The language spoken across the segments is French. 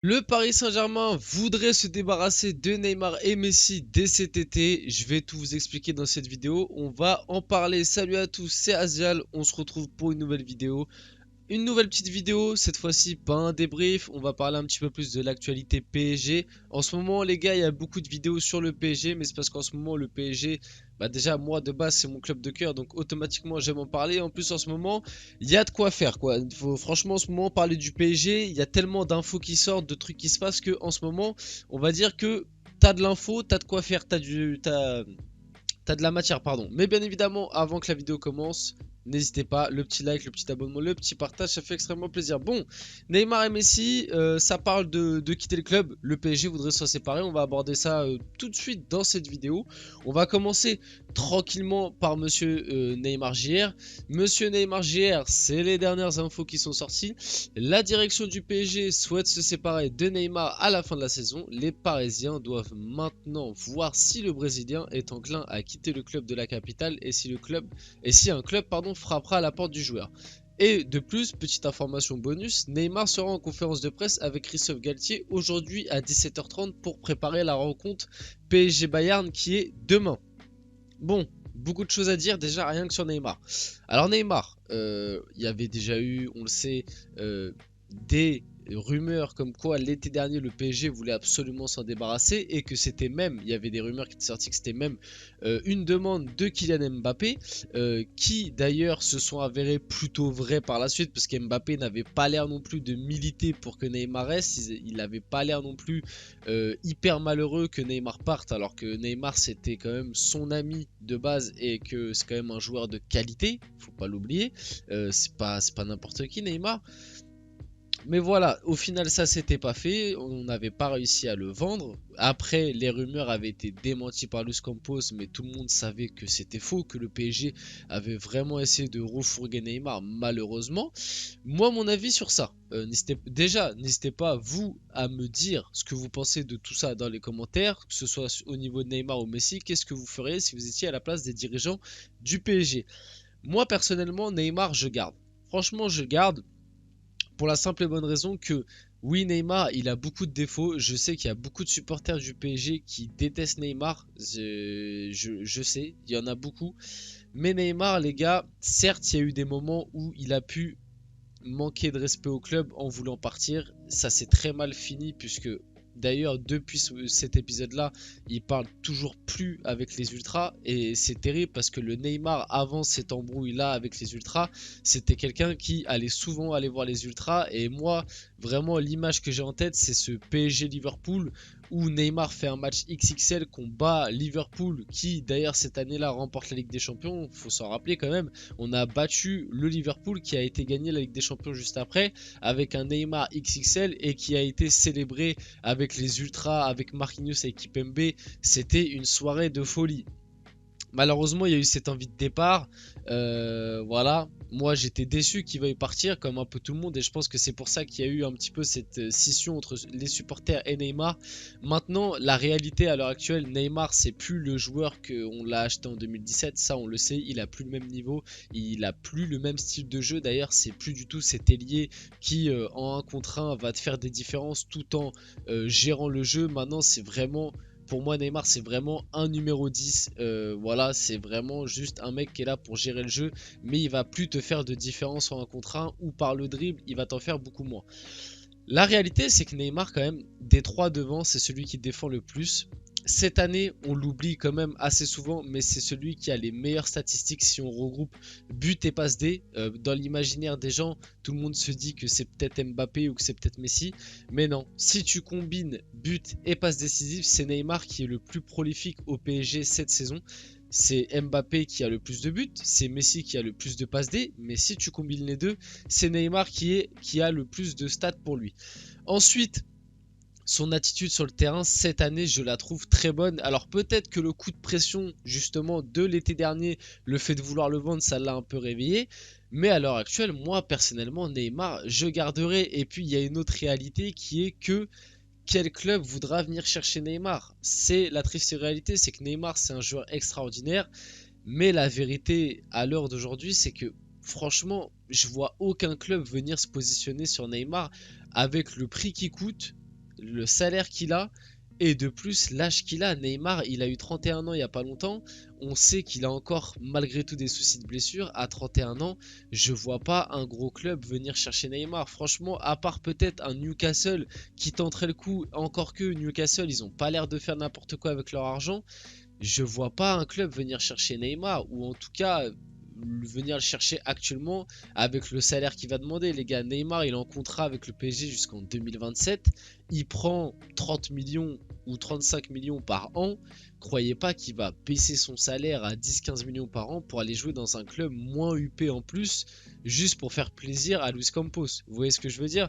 Le Paris Saint-Germain voudrait se débarrasser de Neymar et Messi dès cet été. Je vais tout vous expliquer dans cette vidéo. On va en parler. Salut à tous, c'est Asial. On se retrouve pour une nouvelle vidéo. Une nouvelle petite vidéo, cette fois-ci pas un débrief, on va parler un petit peu plus de l'actualité PSG. En ce moment les gars, il y a beaucoup de vidéos sur le PSG, mais c'est parce qu'en ce moment le PSG, bah déjà moi de base c'est mon club de cœur, donc automatiquement j'aime en parler. En plus en ce moment, il y a de quoi faire quoi. Franchement en ce moment parler du PSG, il y a tellement d'infos qui sortent, de trucs qui se passent que en ce moment, on va dire que t'as de l'info, t'as de quoi faire, t'as de la matière, pardon. Mais bien évidemment, avant que la vidéo commence, n'hésitez pas, le petit like, le petit abonnement, le petit partage, ça fait extrêmement plaisir. Bon, Neymar et Messi, ça parle de quitter le club. Le PSG voudrait se séparer. On va aborder ça tout de suite dans cette vidéo. On va commencer tranquillement par Monsieur Neymar JR. Monsieur Neymar JR, c'est les dernières infos qui sont sorties. La direction du PSG souhaite se séparer de Neymar à la fin de la saison. Les Parisiens doivent maintenant voir si le Brésilien est enclin à quitter le club de la capitale et si un club frappera à la porte du joueur. Et de plus, petite information bonus, Neymar sera en conférence de presse avec Christophe Galtier aujourd'hui à 17h30 pour préparer la rencontre PSG Bayern qui est demain. Bon, beaucoup de choses à dire déjà rien que sur Neymar. Alors Neymar, il y avait déjà eu, on le sait, des rumeurs comme quoi l'été dernier le PSG voulait absolument s'en débarrasser et que c'était même, il y avait des rumeurs qui étaient sorties que c'était même une demande de Kylian Mbappé qui d'ailleurs se sont avérées plutôt vraies par la suite parce qu'Mbappé n'avait pas l'air non plus de militer pour que Neymar reste, il n'avait pas l'air non plus hyper malheureux que Neymar parte alors que Neymar c'était quand même son ami de base et que c'est quand même un joueur de qualité, faut pas l'oublier, c'est pas n'importe qui Neymar. Mais voilà, au final ça s'était pas fait, on n'avait pas réussi à le vendre. Après les rumeurs avaient été démenties par Luis Campos, mais tout le monde savait que c'était faux, que le PSG avait vraiment essayé de refourguer Neymar malheureusement. Moi mon avis sur ça, n'hésitez pas vous à me dire ce que vous pensez de tout ça dans les commentaires, que ce soit au niveau de Neymar ou Messi, qu'est-ce que vous feriez si vous étiez à la place des dirigeants du PSG. Moi personnellement Neymar je garde, franchement je garde. Pour la simple et bonne raison que oui, Neymar, il a beaucoup de défauts. Je sais qu'il y a beaucoup de supporters du PSG qui détestent Neymar. Je sais, il y en a beaucoup. Mais Neymar, les gars, certes, il y a eu des moments où il a pu manquer de respect au club en voulant partir. Ça s'est très mal fini puisque d'ailleurs depuis cet épisode là il parle toujours plus avec les ultras et c'est terrible parce que le Neymar avant cette embrouille là avec les ultras c'était quelqu'un qui allait souvent aller voir les ultras et moi vraiment l'image que j'ai en tête c'est ce PSG Liverpool où Neymar fait un match XXL qu'on bat Liverpool qui d'ailleurs cette année là remporte la Ligue des Champions, faut s'en rappeler quand même. On a battu le Liverpool qui a été gagné la Ligue des Champions juste après avec un Neymar XXL et qui a été célébré avec les Ultras, avec Marquinhos et Kipembe. C'était une soirée de folie. Malheureusement, il y a eu cette envie de départ. Voilà. Moi, j'étais déçu qu'il veuille partir, comme un peu tout le monde. Et je pense que c'est pour ça qu'il y a eu un petit peu cette scission entre les supporters et Neymar. Maintenant, la réalité à l'heure actuelle, Neymar, c'est plus le joueur qu'on l'a acheté en 2017. Ça, on le sait. Il a plus le même niveau. Il a plus le même style de jeu. D'ailleurs, c'est plus du tout cet ailier qui, en 1 contre 1, va te faire des différences tout en gérant le jeu. Maintenant, c'est vraiment pour moi Neymar c'est vraiment un numéro 10, voilà c'est vraiment juste un mec qui est là pour gérer le jeu mais il va plus te faire de différence en 1 contre 1 ou par le dribble il va t'en faire beaucoup moins. La réalité c'est que Neymar quand même des 3 devant c'est celui qui défend le plus. Cette année on l'oublie quand même assez souvent mais c'est celui qui a les meilleures statistiques si on regroupe but et passe D. Dans l'imaginaire des gens tout le monde se dit que c'est peut-être Mbappé ou que c'est peut-être Messi mais non, si tu combines but et passe décisive c'est Neymar qui est le plus prolifique au PSG cette saison. C'est Mbappé qui a le plus de buts, c'est Messi qui a le plus de passes D, mais si tu combines les deux, c'est Neymar qui a le plus de stats pour lui. Ensuite, son attitude sur le terrain cette année je la trouve très bonne. Alors peut-être que le coup de pression justement de l'été dernier, le fait de vouloir le vendre ça l'a un peu réveillé. Mais à l'heure actuelle moi personnellement Neymar je garderai. Et puis il y a une autre réalité qui est que quel club voudra venir chercher Neymar? C'est la triste réalité, c'est que Neymar c'est un joueur extraordinaire. Mais la vérité à l'heure d'aujourd'hui c'est que franchement je vois aucun club venir se positionner sur Neymar avec le prix qu'il coûte le salaire qu'il a. Et de plus, l'âge qu'il a, Neymar, il a eu 31 ans il n'y a pas longtemps. On sait qu'il a encore, malgré tout, des soucis de blessure. À 31 ans, je vois pas un gros club venir chercher Neymar. Franchement, à part peut-être un Newcastle qui tenterait le coup. Encore que Newcastle, ils ont pas l'air de faire n'importe quoi avec leur argent. Je vois pas un club venir chercher Neymar. Ou en tout cas, venir le chercher actuellement avec le salaire qu'il va demander. Les gars, Neymar, il est en contrat avec le PSG jusqu'en 2027. Il prend 30 millions ou 35 millions par an. Croyez pas qu'il va baisser son salaire à 10-15 millions par an pour aller jouer dans un club moins huppé en plus, juste pour faire plaisir à Luis Campos. Vous voyez ce que je veux dire?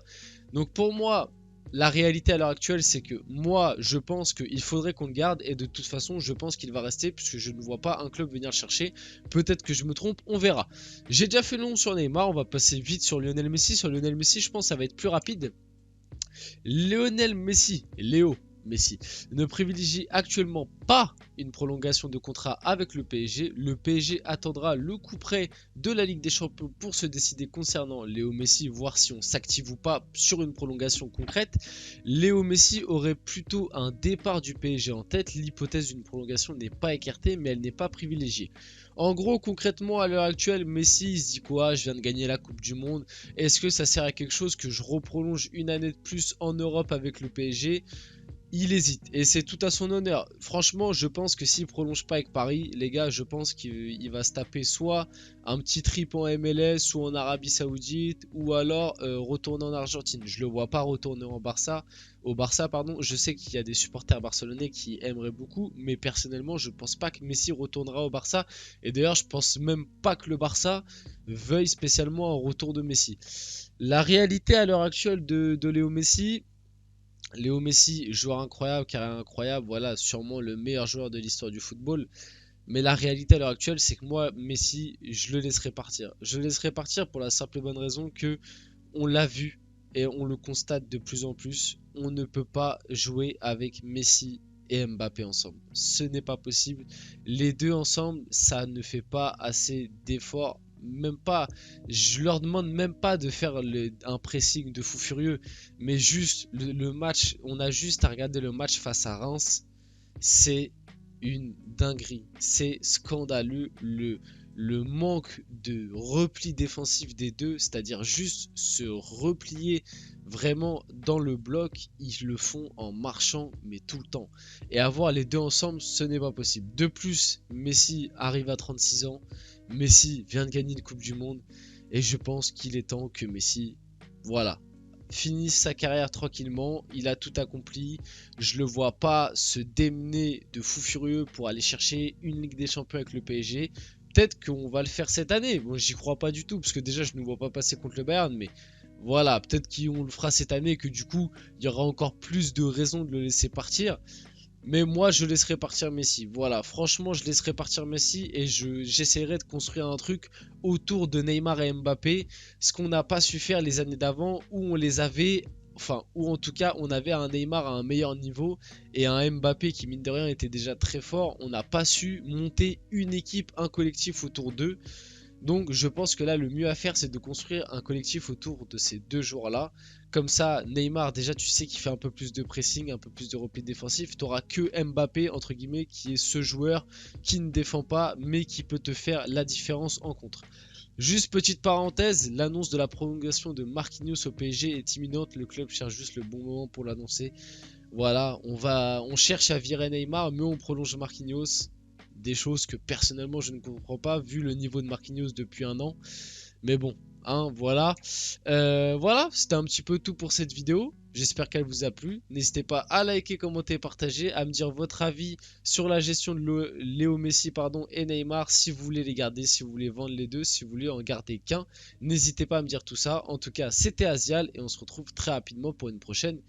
Donc pour moi, la réalité à l'heure actuelle, c'est que moi, je pense qu'il faudrait qu'on le garde et de toute façon, je pense qu'il va rester puisque je ne vois pas un club venir le chercher. Peut-être que je me trompe, on verra. J'ai déjà fait long sur Neymar, on va passer vite sur Lionel Messi. Sur Lionel Messi, je pense que ça va être plus rapide. Lionel Messi, Léo Messi, ne privilégie actuellement pas une prolongation de contrat avec le PSG. Le PSG attendra le coup près de la Ligue des Champions pour se décider concernant Léo Messi, voir si on s'active ou pas sur une prolongation concrète. Léo Messi aurait plutôt un départ du PSG en tête. L'hypothèse d'une prolongation n'est pas écartée, mais elle n'est pas privilégiée. En gros, concrètement, à l'heure actuelle, Messi il se dit quoi? Je viens de gagner la Coupe du Monde. Est-ce que ça sert à quelque chose que je reprolonge une année de plus en Europe avec le PSG? Il hésite et c'est tout à son honneur. Franchement, je pense que s'il prolonge pas avec Paris, les gars, je pense qu'il va se taper soit un petit trip en MLS ou en Arabie Saoudite ou alors retourner en Argentine. Je le vois pas retourner au Barça pardon. Je sais qu'il y a des supporters barcelonais qui aimeraient beaucoup, mais personnellement, je pense pas que Messi retournera au Barça. Et d'ailleurs, je pense même pas que le Barça veuille spécialement un retour de Messi. La réalité à l'heure actuelle de Léo Messi. Léo Messi, joueur incroyable, carrière incroyable, voilà, sûrement le meilleur joueur de l'histoire du football. Mais la réalité à l'heure actuelle, c'est que moi, Messi, je le laisserai partir. Je le laisserai partir pour la simple et bonne raison que on l'a vu et on le constate de plus en plus. On ne peut pas jouer avec Messi et Mbappé ensemble. Ce n'est pas possible. Les deux ensemble, ça ne fait pas assez d'efforts. Même pas, je leur demande même pas de faire un pressing de fou furieux, mais juste le match, on a juste à regarder le match face à Reims, c'est une dinguerie, c'est scandaleux le manque de repli défensif des deux, c'est-à-dire juste se replier vraiment dans le bloc, ils le font en marchant mais tout le temps. Et avoir les deux ensemble, ce n'est pas possible. De plus, Messi arrive à 36 ans, Messi vient de gagner une Coupe du Monde et je pense qu'il est temps que Messi, voilà, finisse sa carrière tranquillement. Il a tout accompli. Je le vois pas se démener de fou furieux pour aller chercher une Ligue des Champions avec le PSG. Peut-être qu'on va le faire cette année. Bon, j'y crois pas du tout parce que déjà je ne vois pas passer contre le Bayern, mais voilà, peut-être qu'on le fera cette année et que du coup il y aura encore plus de raisons de le laisser partir. Mais moi, je laisserai partir Messi. Voilà, franchement, je laisserai partir Messi et j'essaierai de construire un truc autour de Neymar et Mbappé. Ce qu'on n'a pas su faire les années d'avant où on les avait, enfin, où en tout cas, on avait un Neymar à un meilleur niveau et un Mbappé qui, mine de rien, était déjà très fort. On n'a pas su monter une équipe, un collectif autour d'eux. Donc je pense que là le mieux à faire c'est de construire un collectif autour de ces deux joueurs-là. Comme ça Neymar déjà tu sais qu'il fait un peu plus de pressing, un peu plus de repli défensif. Tu n'auras que Mbappé entre guillemets qui est ce joueur qui ne défend pas mais qui peut te faire la différence en contre. Juste petite parenthèse, l'annonce de la prolongation de Marquinhos au PSG est imminente. Le club cherche juste le bon moment pour l'annoncer. Voilà, on cherche à virer Neymar mais on prolonge Marquinhos. Des choses que personnellement je ne comprends pas vu le niveau de Marquinhos depuis un an. Mais bon, hein, voilà. Voilà, c'était un petit peu tout pour cette vidéo. J'espère qu'elle vous a plu. N'hésitez pas à liker, commenter, partager, à me dire votre avis sur la gestion de Léo Messi pardon, et Neymar. Si vous voulez les garder, si vous voulez vendre les deux, si vous voulez en garder qu'un. N'hésitez pas à me dire tout ça. En tout cas, c'était Azial et on se retrouve très rapidement pour une prochaine